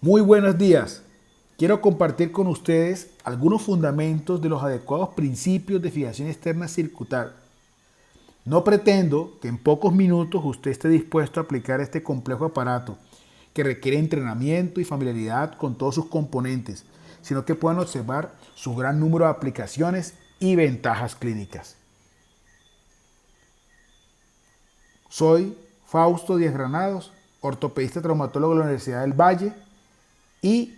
Muy buenos días. Quiero compartir con ustedes algunos fundamentos de los adecuados principios de fijación externa circular. No pretendo que en pocos minutos usted esté dispuesto a aplicar este complejo aparato que requiere entrenamiento y familiaridad con todos sus componentes, sino que puedan observar su gran número de aplicaciones y ventajas clínicas. Soy Fausto Díaz Granados, ortopedista traumatólogo de la Universidad del Valle y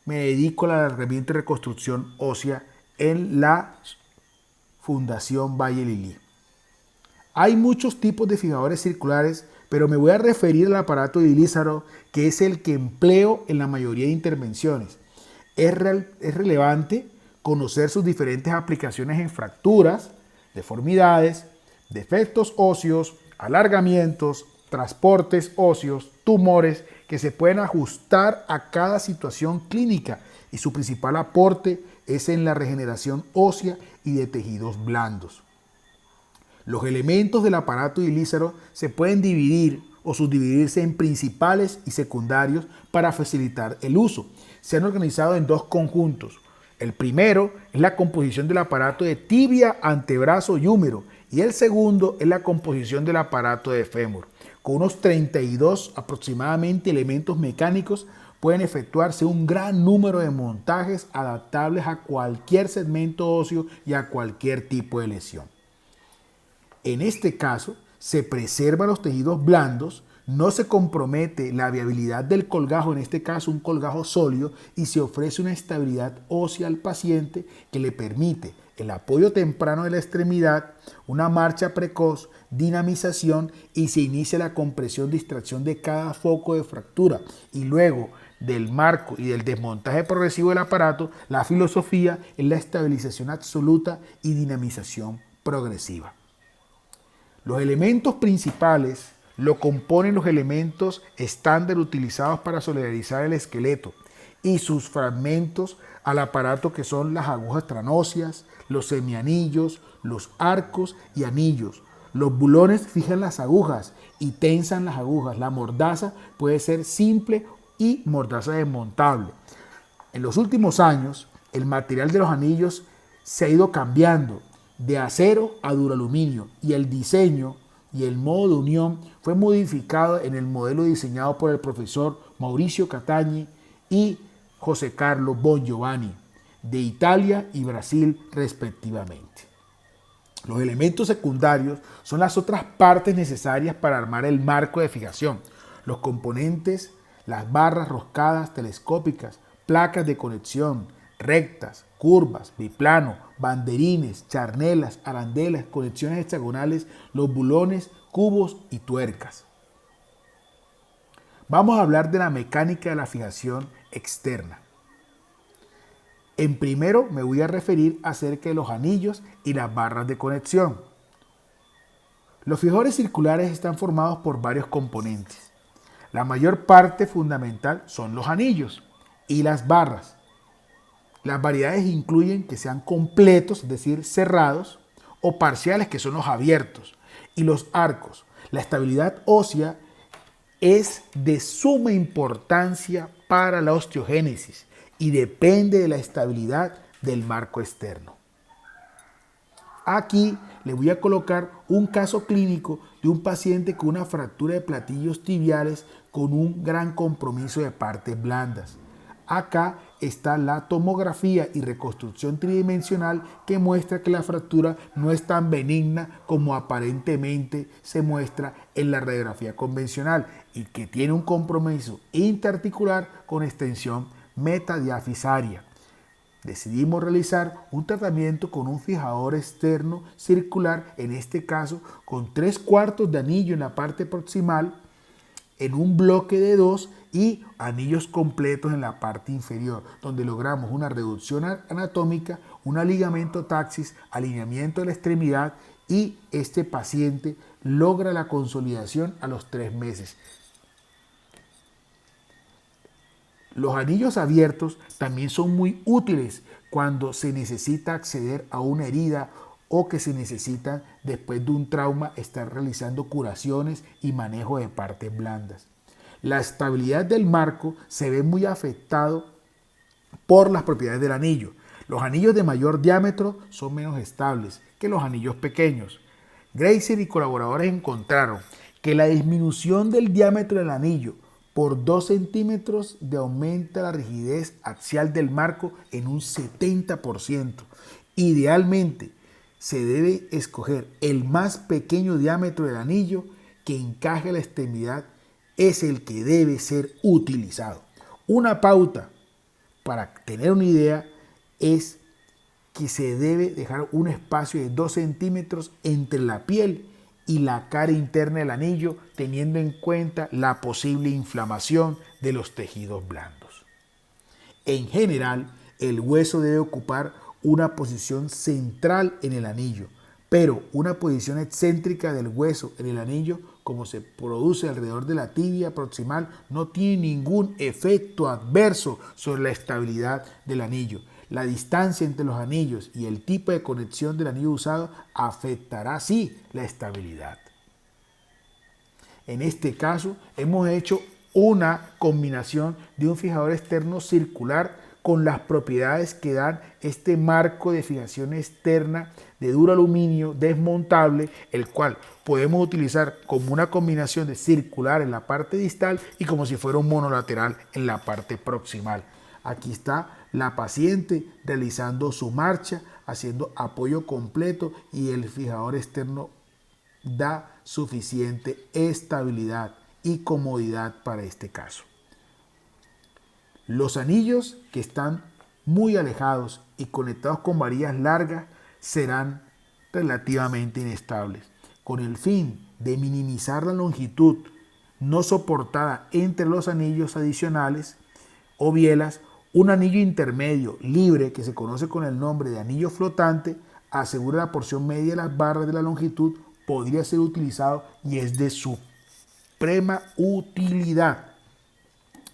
me dedico al alargamiento y reconstrucción ósea en la Fundación Valle Lilí. Hay muchos tipos de fijadores circulares, pero me voy a referir al aparato de Ilízaro, que es el que empleo en la mayoría de intervenciones. Es relevante conocer sus diferentes aplicaciones en fracturas, deformidades, defectos óseos, alargamientos, transportes óseos, tumores, que se pueden ajustar a cada situación clínica, y su principal aporte es en la regeneración ósea y de tejidos blandos. Los elementos del aparato de Ilízaro se pueden dividir o subdividirse en principales y secundarios para facilitar el uso. Se han organizado en dos conjuntos. El primero es la composición del aparato de tibia, antebrazo y húmero, y el segundo es la composición del aparato de fémur. Con unos 32 aproximadamente elementos mecánicos pueden efectuarse un gran número de montajes adaptables a cualquier segmento óseo y a cualquier tipo de lesión. En este caso, se preservan los tejidos blandos, no se compromete la viabilidad del colgajo, en este caso un colgajo sólido, y se ofrece una estabilidad ósea al paciente que le permite el apoyo temprano de la extremidad, una marcha precoz, dinamización, y se inicia la compresión de extracción de cada foco de fractura. Y luego del marco y del desmontaje progresivo del aparato, la filosofía es la estabilización absoluta y dinamización progresiva. Los elementos principales lo componen los elementos estándar utilizados para solidarizar el esqueleto y sus fragmentos al aparato, que son las agujas tranóseas, los semianillos, los arcos y anillos. Los bulones fijan las agujas y tensan las agujas. La mordaza puede ser simple y mordaza desmontable. En los últimos años, el material de los anillos se ha ido cambiando de acero a duraluminio, y el diseño y el modo de unión fue modificado en el modelo diseñado por el profesor Mauricio Catagni y José Carlo Bongiovanni, de Italia y Brasil respectivamente. Los elementos secundarios son las otras partes necesarias para armar el marco de fijación. Los componentes, las barras roscadas telescópicas, placas de conexión, rectas, curvas, biplano, banderines, charnelas, arandelas, conexiones hexagonales, los bulones, cubos y tuercas. Vamos a hablar de la mecánica de la fijación externa. En primero me voy a referir acerca de los anillos y las barras de conexión. Los fijadores circulares están formados por varios componentes. La mayor parte fundamental son los anillos y las barras. Las variedades incluyen que sean completos, es decir, cerrados, o parciales, que son los abiertos, y los arcos. La estabilidad ósea es de suma importancia para la osteogénesis y depende de la estabilidad del marco externo. Aquí le voy a colocar un caso clínico de un paciente con una fractura de platillos tibiales con un gran compromiso de partes blandas. Acá está la tomografía y reconstrucción tridimensional, que muestra que la fractura no es tan benigna como aparentemente se muestra en la radiografía convencional, y que tiene un compromiso interarticular con extensión metadiafisaria. Decidimos realizar un tratamiento con un fijador externo circular, en este caso con 3/4 de anillo en la parte proximal, en un bloque de 2, y anillos completos en la parte inferior, donde logramos una reducción anatómica, un ligamento taxis, alineamiento de la extremidad, y este paciente logra la consolidación a los 3 meses. Los anillos abiertos también son muy útiles cuando se necesita acceder a una herida o que se necesita, después de un trauma, estar realizando curaciones y manejo de partes blandas. La estabilidad del marco se ve muy afectado por las propiedades del anillo. Los anillos de mayor diámetro son menos estables que los anillos pequeños. Grazer y colaboradores encontraron que la disminución del diámetro del anillo por 2 centímetros de aumenta la rigidez axial del marco en un 70%. Idealmente, se debe escoger el más pequeño diámetro del anillo que encaje la extremidad, es el que debe ser utilizado. Una pauta para tener una idea es que se debe dejar un espacio de 2 centímetros entre la piel y la cara interna del anillo, teniendo en cuenta la posible inflamación de los tejidos blandos. En general, el hueso debe ocupar una posición central en el anillo, pero una posición excéntrica del hueso en el anillo, como se produce alrededor de la tibia proximal, no tiene ningún efecto adverso sobre la estabilidad del anillo. La distancia entre los anillos y el tipo de conexión del anillo usado afectará sí la estabilidad. En este caso, hemos hecho una combinación de un fijador externo circular con las propiedades que dan este marco de fijación externa de duro aluminio desmontable, el cual podemos utilizar como una combinación de circular en la parte distal y como si fuera un monolateral en la parte proximal. Aquí está la paciente realizando su marcha, haciendo apoyo completo, y el fijador externo da suficiente estabilidad y comodidad para este caso. Los anillos que están muy alejados y conectados con varillas largas serán relativamente inestables. Con el fin de minimizar la longitud no soportada entre los anillos adicionales o bielas, un anillo intermedio libre, que se conoce con el nombre de anillo flotante, asegura la porción media de las barras de la longitud, podría ser utilizado y es de suprema utilidad.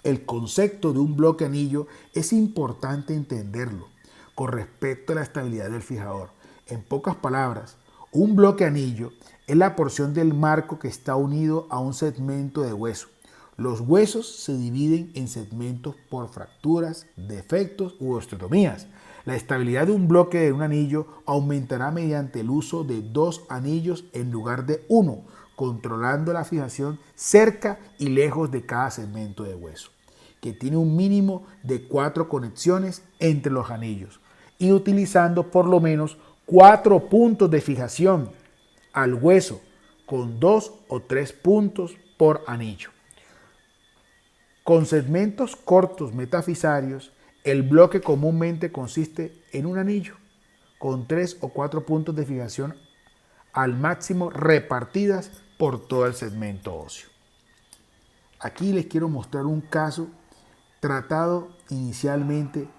El concepto de un bloque anillo es importante entenderlo con respecto a la estabilidad del fijador. En pocas palabras, un bloque anillo es la porción del marco que está unido a un segmento de hueso. Los huesos se dividen en segmentos por fracturas, defectos u osteotomías. La estabilidad de un bloque de un anillo aumentará mediante el uso de 2 anillos en lugar de 1, controlando la fijación cerca y lejos de cada segmento de hueso, que tiene un mínimo de 4 conexiones entre los anillos, y utilizando por lo menos 4 puntos de fijación al hueso, con 2 o 3 puntos por anillo. Con segmentos cortos metafisarios, el bloque comúnmente consiste en un anillo, con 3 o 4 puntos de fijación al máximo repartidas por todo el segmento óseo. Aquí les quiero mostrar un caso tratado inicialmente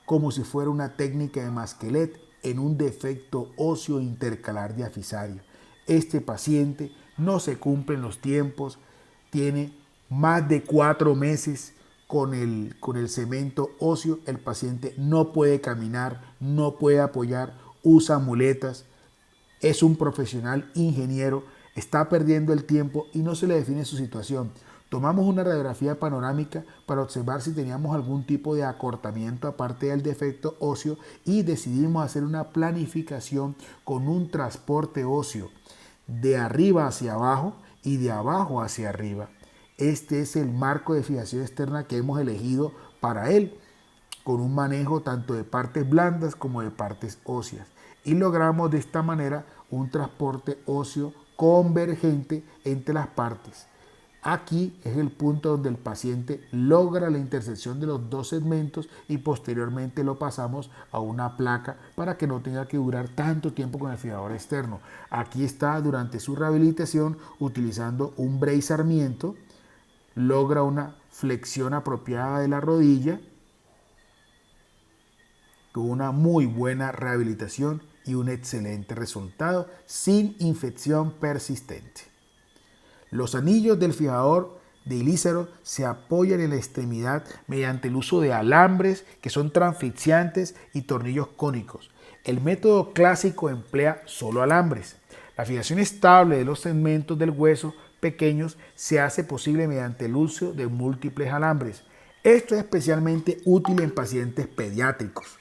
como si fuera una técnica de Masquelet en un defecto óseo intercalar diafisario. Este paciente no se cumplen los tiempos, tiene más de 4 meses con el cemento óseo, el paciente no puede caminar, no puede apoyar, usa muletas, es un profesional ingeniero, está perdiendo el tiempo y no se le define su situación. Tomamos una radiografía panorámica para observar si teníamos algún tipo de acortamiento aparte del defecto óseo y decidimos hacer una planificación con un transporte óseo de arriba hacia abajo y de abajo hacia arriba. Este es el marco de fijación externa que hemos elegido para él, con un manejo tanto de partes blandas como de partes óseas. Y logramos de esta manera un transporte óseo convergente entre las partes. Aquí es el punto donde el paciente logra la intersección de los 2 segmentos y posteriormente lo pasamos a una placa para que no tenga que durar tanto tiempo con el fijador externo. Aquí está durante su rehabilitación utilizando un brace Sarmiento, logra una flexión apropiada de la rodilla, con una muy buena rehabilitación y un excelente resultado sin infección persistente. Los anillos del fijador de Ilícero se apoyan en la extremidad mediante el uso de alambres que son transfixiantes y tornillos cónicos. El método clásico emplea solo alambres. La fijación estable de los segmentos del hueso pequeños se hace posible mediante el uso de múltiples alambres. Esto es especialmente útil en pacientes pediátricos,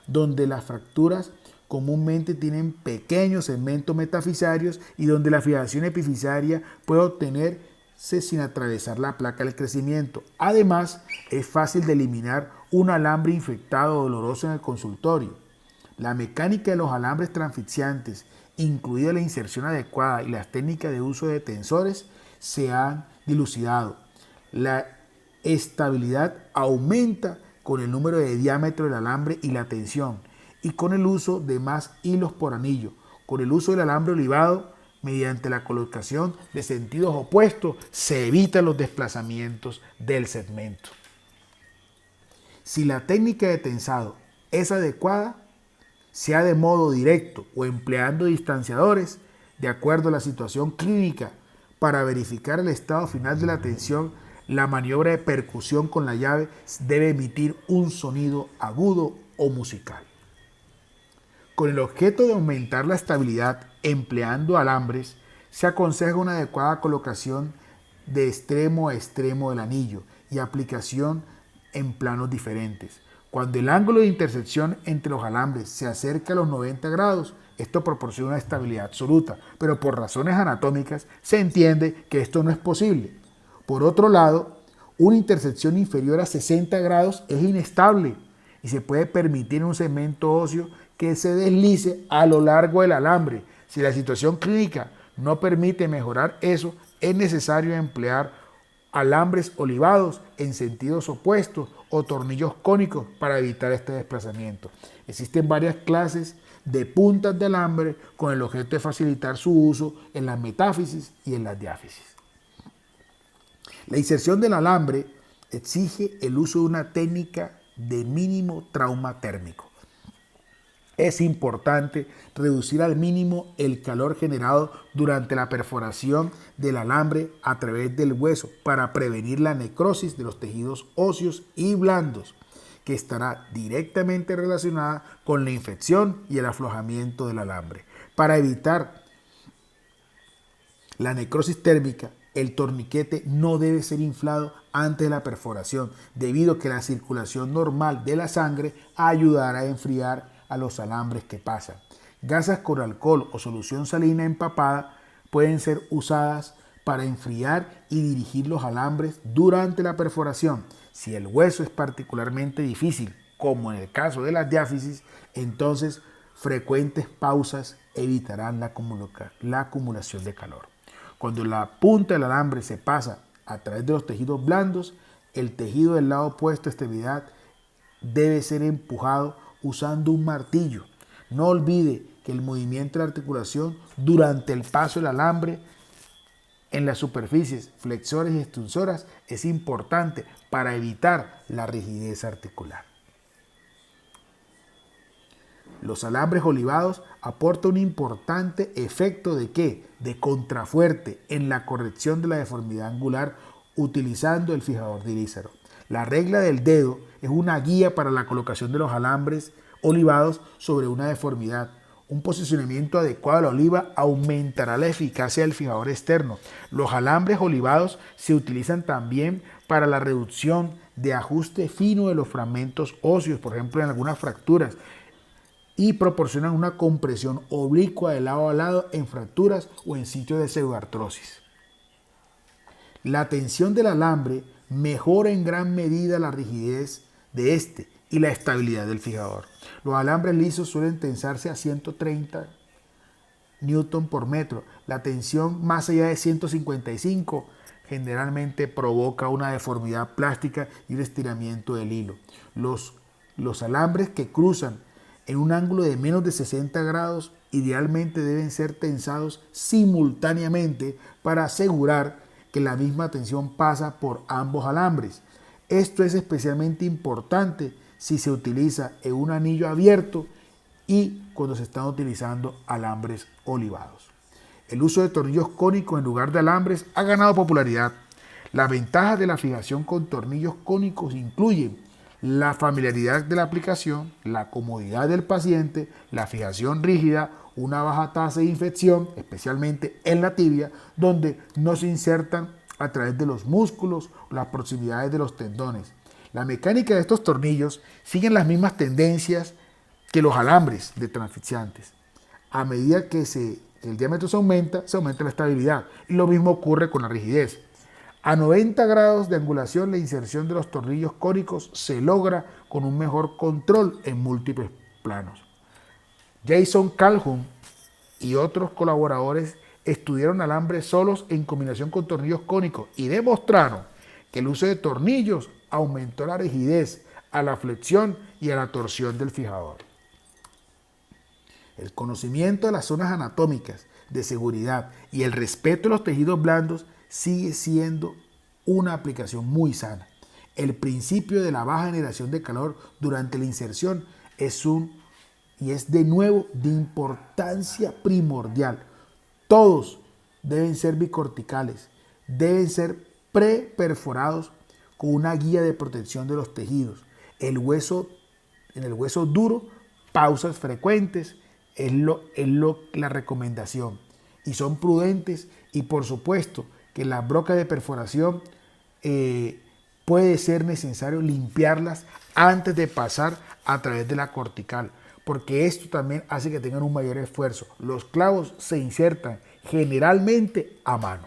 donde las fracturas comúnmente tienen pequeños segmentos metafisarios y donde la fijación epifisaria puede obtenerse sin atravesar la placa del crecimiento. Además, es fácil de eliminar un alambre infectado o doloroso en el consultorio. La mecánica de los alambres transfixiantes, incluida la inserción adecuada y las técnicas de uso de tensores, se han dilucidado. La estabilidad aumenta con el número de diámetro del alambre y la tensión, y con el uso de más hilos por anillo. Con el uso del alambre olivado, mediante la colocación de sentidos opuestos, se evitan los desplazamientos del segmento. Si la técnica de tensado es adecuada, sea de modo directo o empleando distanciadores, de acuerdo a la situación clínica, para verificar el estado final de la tensión, la maniobra de percusión con la llave debe emitir un sonido agudo o musical. Con el objeto de aumentar la estabilidad empleando alambres, se aconseja una adecuada colocación de extremo a extremo del anillo y aplicación en planos diferentes. Cuando el ángulo de intersección entre los alambres se acerca a los 90 grados, esto proporciona una estabilidad absoluta, pero por razones anatómicas se entiende que esto no es posible. Por otro lado, una intersección inferior a 60 grados es inestable y se puede permitir un segmento óseo que se deslice a lo largo del alambre. Si la situación clínica no permite mejorar eso, es necesario emplear alambres olivados en sentidos opuestos o tornillos cónicos para evitar este desplazamiento. Existen varias clases de puntas de alambre con el objeto de facilitar su uso en las metáfisis y en las diáfisis. La inserción del alambre exige el uso de una técnica de mínimo trauma térmico. Es importante reducir al mínimo el calor generado durante la perforación del alambre a través del hueso para prevenir la necrosis de los tejidos óseos y blandos, que estará directamente relacionada con la infección y el aflojamiento del alambre. Para evitar la necrosis térmica, el torniquete no debe ser inflado antes de la perforación, debido a que la circulación normal de la sangre ayudará a enfriar a los alambres que pasan. Gasas con alcohol o solución salina empapada pueden ser usadas para enfriar y dirigir los alambres durante la perforación. Si el hueso es particularmente difícil, como en el caso de las diáfisis, entonces frecuentes pausas evitarán la acumulación de calor. Cuando la punta del alambre se pasa a través de los tejidos blandos, el tejido del lado opuesto a extremidad debe ser empujado usando un martillo. No olvide que el movimiento de la articulación durante el paso del alambre en las superficies flexoras y extensoras es importante para evitar la rigidez articular. Los alambres olivados aportan un importante efecto ¿de qué? De contrafuerte en la corrección de la deformidad angular utilizando el fijador de Ilízaro. La regla del dedo es una guía para la colocación de los alambres olivados sobre una deformidad. Un posicionamiento adecuado de la oliva aumentará la eficacia del fijador externo. Los alambres olivados se utilizan también para la reducción de ajuste fino de los fragmentos óseos, por ejemplo en algunas fracturas, y proporcionan una compresión oblicua de lado a lado en fracturas o en sitios de pseudoartrosis. La tensión del alambre mejora en gran medida la rigidez de este y la estabilidad del fijador. Los alambres lisos suelen tensarse a 130 Newton por metro. La tensión más allá de 155 generalmente provoca una deformidad plástica y un estiramiento del hilo. Los alambres que cruzan en un ángulo de menos de 60 grados idealmente deben ser tensados simultáneamente para asegurar que la misma tensión pasa por ambos alambres. Esto es especialmente importante si se utiliza en un anillo abierto y cuando se están utilizando alambres olivados. El uso de tornillos cónicos en lugar de alambres ha ganado popularidad. Las ventajas de la fijación con tornillos cónicos incluyen la familiaridad de la aplicación, la comodidad del paciente, la fijación rígida, una baja tasa de infección, especialmente en la tibia, donde no se insertan a través de los músculos o las proximidades de los tendones. La mecánica de estos tornillos sigue las mismas tendencias que los alambres de transfixiantes. A medida que el diámetro se aumenta la estabilidad. Y lo mismo ocurre con la rigidez. A 90 grados de angulación, la inserción de los tornillos cónicos se logra con un mejor control en múltiples planos. Jason Calhoun y otros colaboradores estudiaron alambres solos en combinación con tornillos cónicos y demostraron que el uso de tornillos aumentó la rigidez, a la flexión y a la torsión del fijador. El conocimiento de las zonas anatómicas de seguridad y el respeto de los tejidos blandos sigue siendo una aplicación muy sana. El principio de la baja generación de calor durante la inserción es de nuevo de importancia primordial. Todos deben ser bicorticales, deben ser preperforados con una guía de protección de los tejidos. En el hueso duro, pausas frecuentes es la recomendación. Y son prudentes, y por supuesto que las brocas de perforación puede ser necesario limpiarlas antes de pasar a través de la cortical, porque esto también hace que tengan un mayor esfuerzo. Los clavos se insertan generalmente a mano.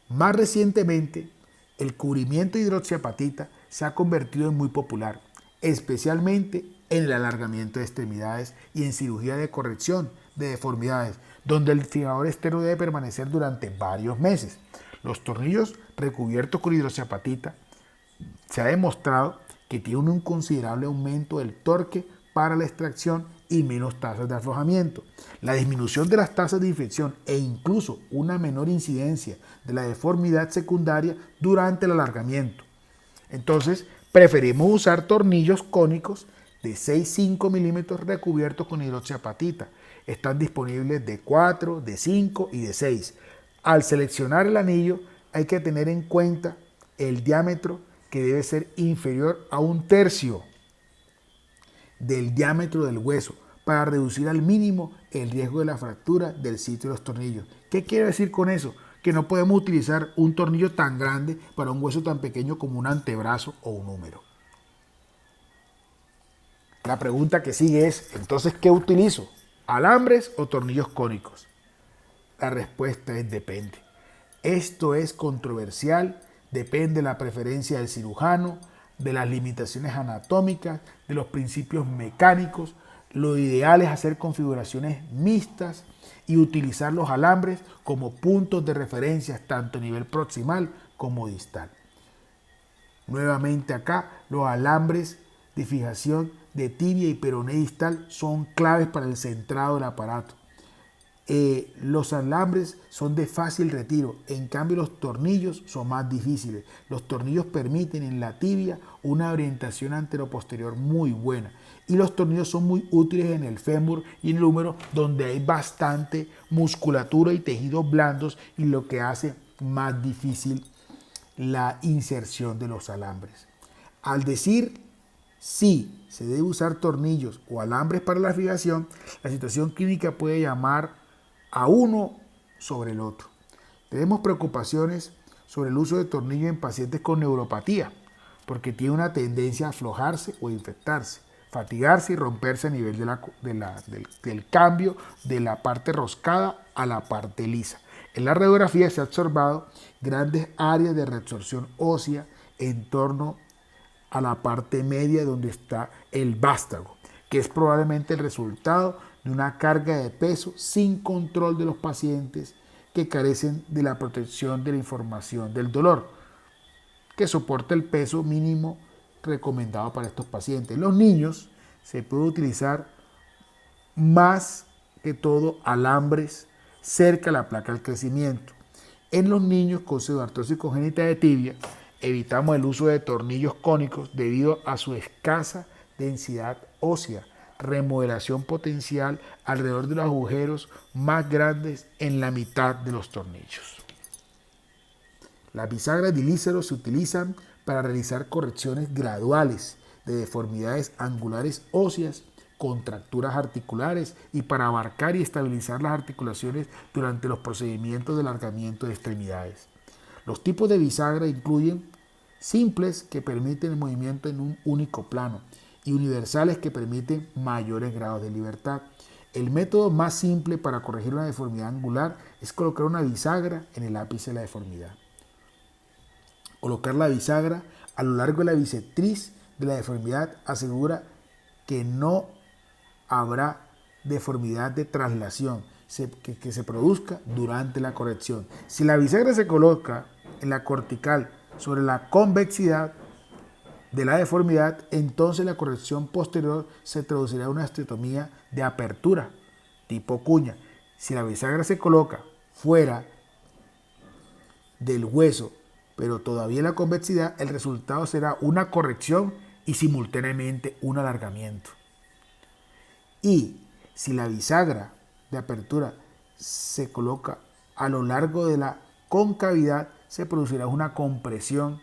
Más recientemente, el cubrimiento de hidroxiapatita se ha convertido en muy popular, especialmente en el alargamiento de extremidades y en cirugía de corrección de deformidades, donde el fijador externo debe permanecer durante varios meses. Los tornillos recubiertos con hidroxiapatita se ha demostrado que tienen un considerable aumento del torque para la extracción y menos tasas de aflojamiento. La disminución de las tasas de infección e incluso una menor incidencia de la deformidad secundaria durante el alargamiento. Entonces, preferimos usar tornillos cónicos de 6,5 milímetros recubiertos con hidroxiapatita. Están disponibles de 4, de 5 y de 6. Al seleccionar el anillo hay que tener en cuenta el diámetro, que debe ser inferior a 1/3 del diámetro del hueso para reducir al mínimo el riesgo de la fractura del sitio de los tornillos. ¿Qué quiere decir con eso? Que no podemos utilizar un tornillo tan grande para un hueso tan pequeño como un antebrazo o un húmero. La pregunta que sigue es, entonces, ¿qué utilizo? ¿Alambres o tornillos cónicos? La respuesta es depende. Esto es controversial, depende de la preferencia del cirujano, de las limitaciones anatómicas, de los principios mecánicos. Lo ideal es hacer configuraciones mixtas y utilizar los alambres como puntos de referencia tanto a nivel proximal como distal. Nuevamente acá, los alambres de fijación de tibia y peroné distal son claves para el centrado del aparato. Los alambres son de fácil retiro, en cambio los tornillos son más difíciles. Los tornillos permiten en la tibia una orientación anteroposterior muy buena, y los tornillos son muy útiles en el fémur y en el húmero, donde hay bastante musculatura y tejidos blandos, y lo que hace más difícil la inserción de los alambres. Al decir si se debe usar tornillos o alambres para la fijación, la situación clínica puede llamar a uno sobre el otro. Tenemos preocupaciones sobre el uso de tornillos en pacientes con neuropatía, porque tiene una tendencia a aflojarse o infectarse, fatigarse y romperse a nivel del cambio de la parte roscada a la parte lisa. En la radiografía se ha observado grandes áreas de reabsorción ósea en torno a la parte media donde está el vástago, que es probablemente el resultado de una carga de peso sin control de los pacientes que carecen de la protección de la información del dolor, que soporta el peso mínimo recomendado para estos pacientes. En los niños se puede utilizar más que todo alambres cerca a la placa del crecimiento. En los niños con pseudoartrosis congénita de tibia evitamos el uso de tornillos cónicos debido a su escasa densidad ósea, remodelación potencial alrededor de los agujeros más grandes en la mitad de los tornillos. Las bisagras de Licero se utilizan para realizar correcciones graduales de deformidades angulares óseas, contracturas articulares y para abarcar y estabilizar las articulaciones durante los procedimientos de alargamiento de extremidades. Los tipos de bisagra incluyen simples que permiten el movimiento en un único plano y universales que permiten mayores grados de libertad. El método más simple para corregir una deformidad angular es colocar una bisagra en el ápice de la deformidad. Colocar la bisagra a lo largo de la bisectriz de la deformidad asegura que no habrá deformidad de traslación que se produzca durante la corrección. Si la bisagra se coloca en la cortical sobre la convexidad de la deformidad, entonces la corrección posterior se traducirá en una osteotomía de apertura tipo cuña. Si la bisagra se coloca fuera del hueso, pero todavía en la convexidad, el resultado será una corrección y simultáneamente un alargamiento. Y si la bisagra de apertura se coloca a lo largo de la concavidad, se producirá una compresión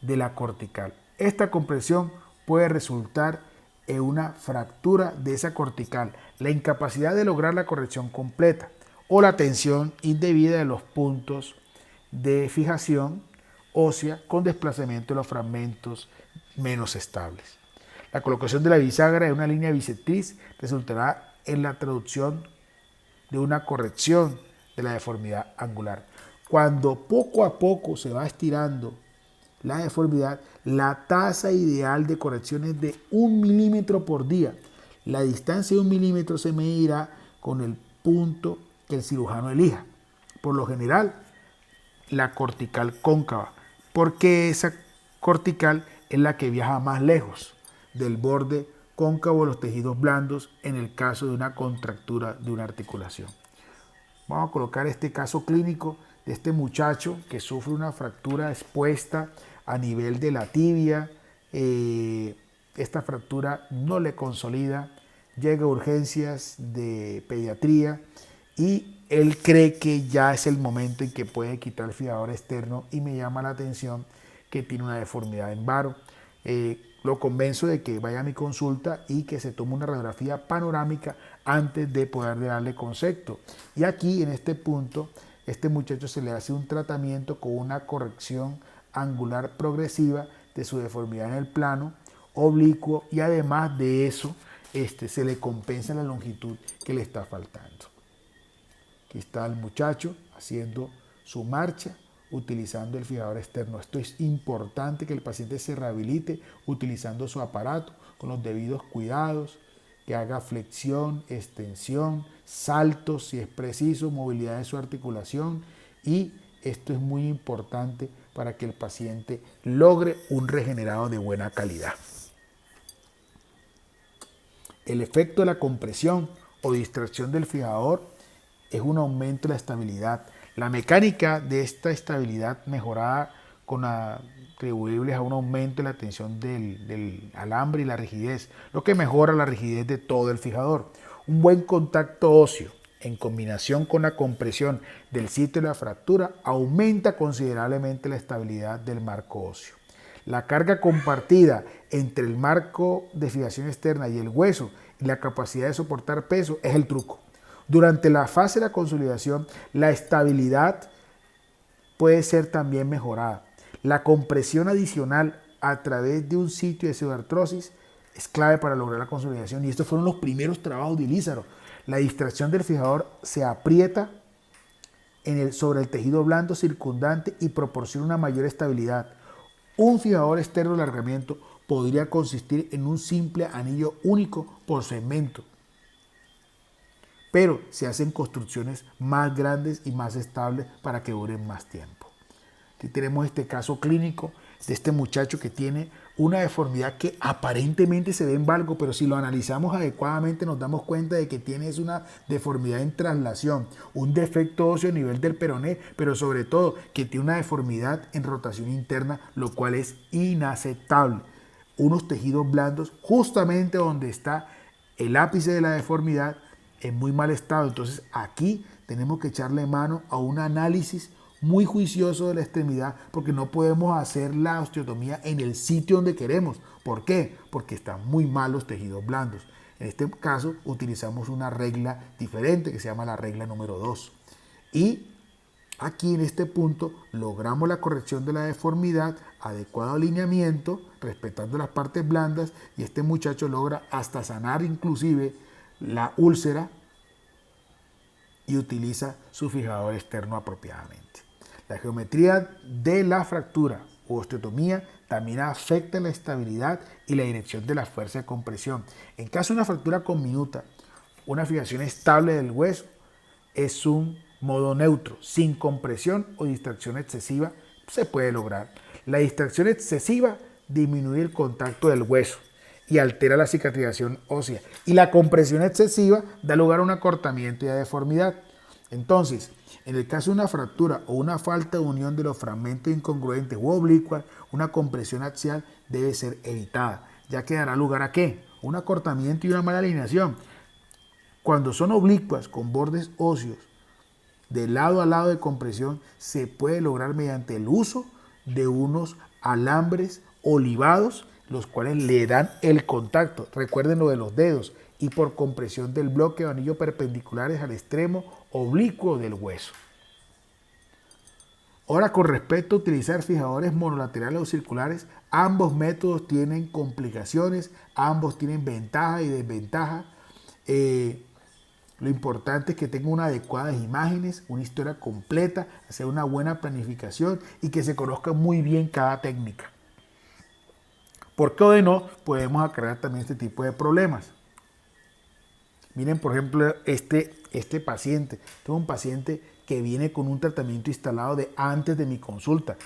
de la cortical. Esta compresión puede resultar en una fractura de esa cortical, la incapacidad de lograr la corrección completa o la tensión indebida de los puntos de fijación ósea con desplazamiento de los fragmentos menos estables. La colocación de la bisagra en una línea bisectriz resultará en la traducción de una corrección de la deformidad angular. Cuando poco a poco se va estirando la deformidad, la tasa ideal de corrección es de 1 milímetro por día. La distancia de 1 milímetro se medirá con el punto que el cirujano elija. Por lo general, la cortical cóncava, porque esa cortical es la que viaja más lejos del borde cóncavo de los tejidos blandos en el caso de una contractura de una articulación. Vamos a colocar este caso clínico de este muchacho que sufre una fractura expuesta a nivel de la tibia. Esta fractura no le consolida, llega a urgencias de pediatría y él cree que ya es el momento en que puede quitar el fijador externo y me llama la atención que tiene una deformidad en varo. Lo convenzo de que vaya a mi consulta y que se tome una radiografía panorámica antes de poder darle concepto. Y aquí, en este punto, este muchacho se le hace un tratamiento con una corrección angular progresiva de su deformidad en el plano oblicuo y además de eso, se le compensa la longitud que le está faltando. Aquí está el muchacho haciendo su marcha utilizando el fijador externo. Esto es importante que el paciente se rehabilite utilizando su aparato con los debidos cuidados, que haga flexión, extensión, saltos si es preciso, movilidad de su articulación y esto es muy importante para que el paciente logre un regenerado de buena calidad. El efecto de la compresión o distracción del fijador es un aumento de la estabilidad. La mecánica de esta estabilidad mejorada con atribuibles a un aumento de la tensión del alambre y la rigidez, lo que mejora la rigidez de todo el fijador. Un buen contacto óseo en combinación con la compresión del sitio de la fractura aumenta considerablemente la estabilidad del marco óseo. La carga compartida entre el marco de fijación externa y el hueso y la capacidad de soportar peso es el truco. Durante la fase de la consolidación, la estabilidad puede ser también mejorada. La compresión adicional a través de un sitio de pseudoartrosis es clave para lograr la consolidación y estos fueron los primeros trabajos de Lizaro. La distracción del fijador se aprieta sobre el tejido blando circundante y proporciona una mayor estabilidad. Un fijador externo de alargamiento podría consistir en un simple anillo único por segmento, pero se hacen construcciones más grandes y más estables para que duren más tiempo. Aquí tenemos este caso clínico de este muchacho que tiene una deformidad que aparentemente se ve en valgo, pero si lo analizamos adecuadamente nos damos cuenta de que tiene una deformidad en traslación, un defecto óseo a nivel del peroné, pero sobre todo que tiene una deformidad en rotación interna, lo cual es inaceptable. Unos tejidos blandos justamente donde está el ápice de la deformidad en muy mal estado. Entonces aquí tenemos que echarle mano a un análisis muy juiciosos de la extremidad porque no podemos hacer la osteotomía en el sitio donde queremos. ¿Por qué? Porque están muy mal los tejidos blandos. En este caso utilizamos una regla diferente que se llama la regla número 2. Y aquí en este punto logramos la corrección de la deformidad, adecuado alineamiento, respetando las partes blandas, y este muchacho logra hasta sanar inclusive la úlcera y utiliza su fijador externo apropiadamente. La geometría de la fractura u osteotomía también afecta la estabilidad y la dirección de la fuerza de compresión. En caso de una fractura conminuta, una fijación estable del hueso es un modo neutro, sin compresión o distracción excesiva, se puede lograr. La distracción excesiva disminuye el contacto del hueso y altera la cicatrización ósea. Y la compresión excesiva da lugar a un acortamiento y a deformidad. Entonces, en el caso de una fractura o una falta de unión de los fragmentos incongruentes u oblicuos, una compresión axial debe ser evitada, ya que dará lugar a ¿qué? Un acortamiento y una mala alineación. Cuando son oblicuas con bordes óseos de lado a lado de compresión, se puede lograr mediante el uso de unos alambres olivados, los cuales le dan el contacto, recuerden lo de los dedos, y por compresión del bloque o anillo perpendiculares al extremo oblicuo del hueso. Ahora, con respecto a utilizar fijadores monolaterales o circulares, ambos métodos tienen complicaciones, ambos tienen ventaja y desventaja. Lo importante es que tenga unas adecuadas imágenes, una historia completa, hacer una buena planificación y que se conozca muy bien cada técnica. Porque o de no, podemos acarrear también este tipo de problemas. Miren, por ejemplo, este paciente. Tengo un paciente que viene con un tratamiento instalado de antes de mi consulta.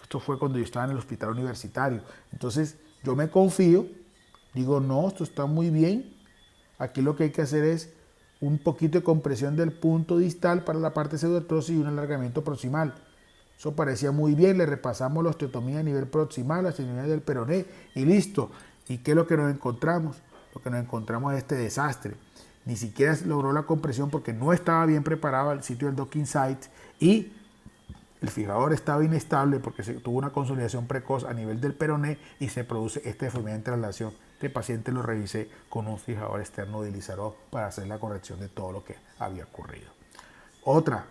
Esto fue cuando yo estaba en el hospital universitario. Entonces, yo me confío, digo, no, esto está muy bien. Aquí lo que hay que hacer es un poquito de compresión del punto distal para la parte pseudoartrosis y un alargamiento proximal. Eso parecía muy bien, le repasamos la osteotomía a nivel proximal, la extremidad del peroné y listo. ¿Y qué es lo que nos encontramos? Lo que nos encontramos es este desastre. Ni siquiera logró la compresión porque no estaba bien preparado al sitio del docking site y el fijador estaba inestable porque se tuvo una consolidación precoz a nivel del peroné y se produce esta deformidad en traslación. Este paciente lo revisé con un fijador externo de Lizarov para hacer la corrección de todo lo que había ocurrido. Otra,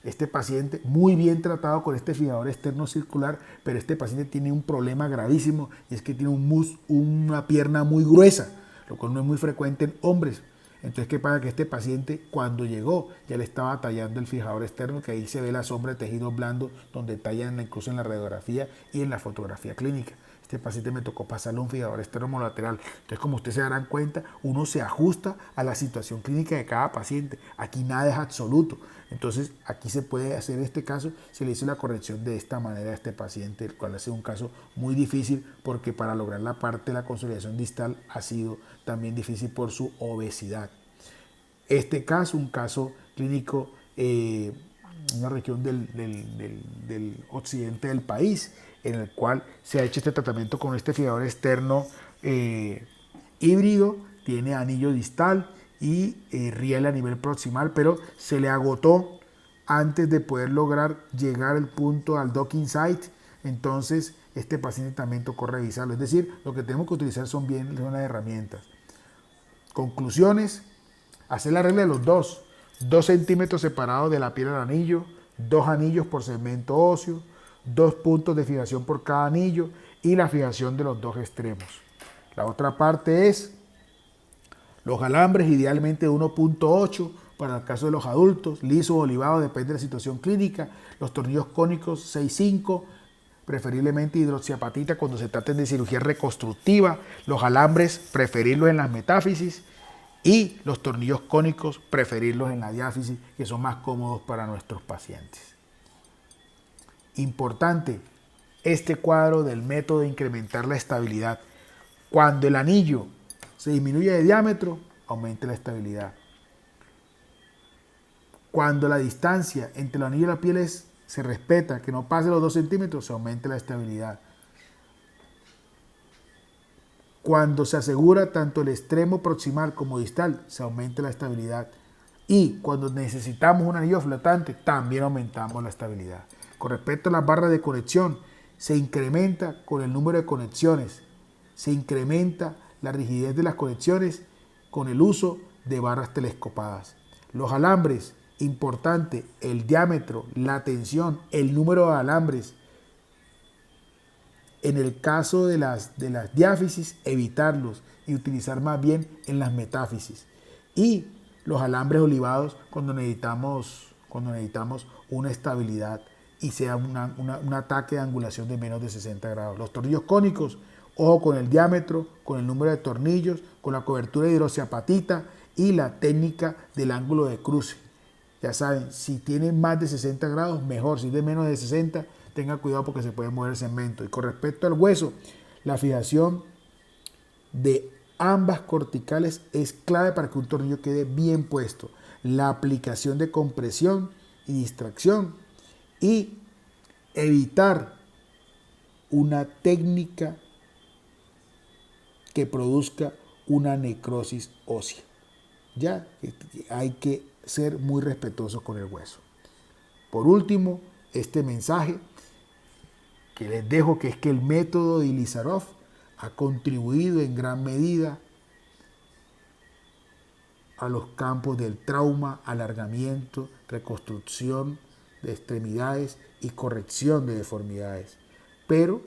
este paciente muy bien tratado con este fijador externo circular, pero este paciente tiene un problema gravísimo y es que tiene una pierna muy gruesa, lo cual no es muy frecuente en hombres. Entonces, ¿qué pasa? Que este paciente, cuando llegó, ya le estaba tallando el fijador externo, que ahí se ve la sombra de tejidos blandos, donde tallan incluso en la radiografía y en la fotografía clínica. Este paciente me tocó pasarle un fijador externo monolateral. Entonces, como ustedes se darán cuenta, uno se ajusta a la situación clínica de cada paciente. Aquí nada es absoluto. Entonces, aquí se puede hacer este caso, se le hizo la corrección de esta manera a este paciente, el cual ha sido un caso muy difícil porque para lograr la parte de la consolidación distal ha sido también difícil por su obesidad. Este caso, un caso clínico en una región del occidente del país, en el cual se ha hecho este tratamiento con este fijador externo híbrido, tiene anillo distal y riel a nivel proximal, pero se le agotó antes de poder lograr llegar al punto al docking site. Entonces, este paciente también tocó revisarlo. Es decir, lo que tenemos que utilizar son bien unas herramientas. Conclusiones: hacer la regla de los 2 centímetros separados de la piel al anillo, 2 anillos por segmento óseo, 2 puntos de fijación por cada anillo y la fijación de los 2 extremos. La otra parte es los alambres, idealmente de 1.8 para el caso de los adultos, liso o olivado, depende de la situación clínica. Los tornillos cónicos 6.5, preferiblemente hidroxiapatita cuando se traten de cirugía reconstructiva. Los alambres, preferirlos en las metáfisis. Y los tornillos cónicos, preferirlos en la diáfisis, que son más cómodos para nuestros pacientes. Importante, este cuadro del método de incrementar la estabilidad. Cuando el anillo se disminuye de diámetro, aumenta la estabilidad. Cuando la distancia entre el anillo y la piel se respeta, que no pase los 2 centímetros, se aumenta la estabilidad. Cuando se asegura tanto el extremo proximal como distal, se aumenta la estabilidad. Y cuando necesitamos un anillo flotante, también aumentamos la estabilidad. Con respecto a las barras de conexión, se incrementa con el número de conexiones, se incrementa la rigidez de las conexiones con el uso de barras telescopadas. Los alambres, importante, el diámetro, la tensión, el número de alambres. En el caso de las diáfisis, evitarlos y utilizar más bien en las metáfisis. Y los alambres olivados cuando necesitamos una estabilidad y sea un ataque de angulación de menos de 60 grados. Los tornillos cónicos, ojo con el diámetro, con el número de tornillos, con la cobertura de hidroxiapatita y la técnica del ángulo de cruce. Ya saben, si tienen más de 60 grados, mejor. Si es de menos de 60, tenga cuidado porque se puede mover el cemento. Y con respecto al hueso, la fijación de ambas corticales es clave para que un tornillo quede bien puesto. La aplicación de compresión y distracción y evitar una técnica que produzca una necrosis ósea. Ya hay que ser muy respetuosos con el hueso. Por último, este mensaje que les dejo, que es que el método de Ilizarov ha contribuido en gran medida a los campos del trauma, alargamiento, reconstrucción de extremidades y corrección de deformidades. Pero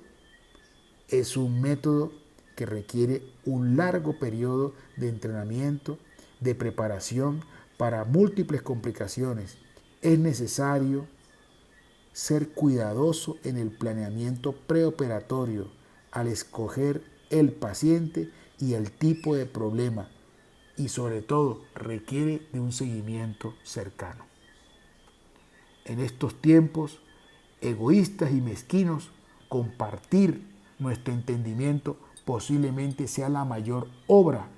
es un método que requiere un largo periodo de entrenamiento, de preparación para múltiples complicaciones. Es necesario ser cuidadoso en el planeamiento preoperatorio al escoger el paciente y el tipo de problema, y sobre todo requiere de un seguimiento cercano. En estos tiempos egoístas y mezquinos, compartir nuestro entendimiento posiblemente sea la mayor obra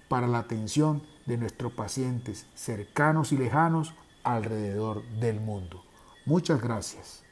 para la atención de nuestros pacientes cercanos y lejanos alrededor del mundo. Muchas gracias.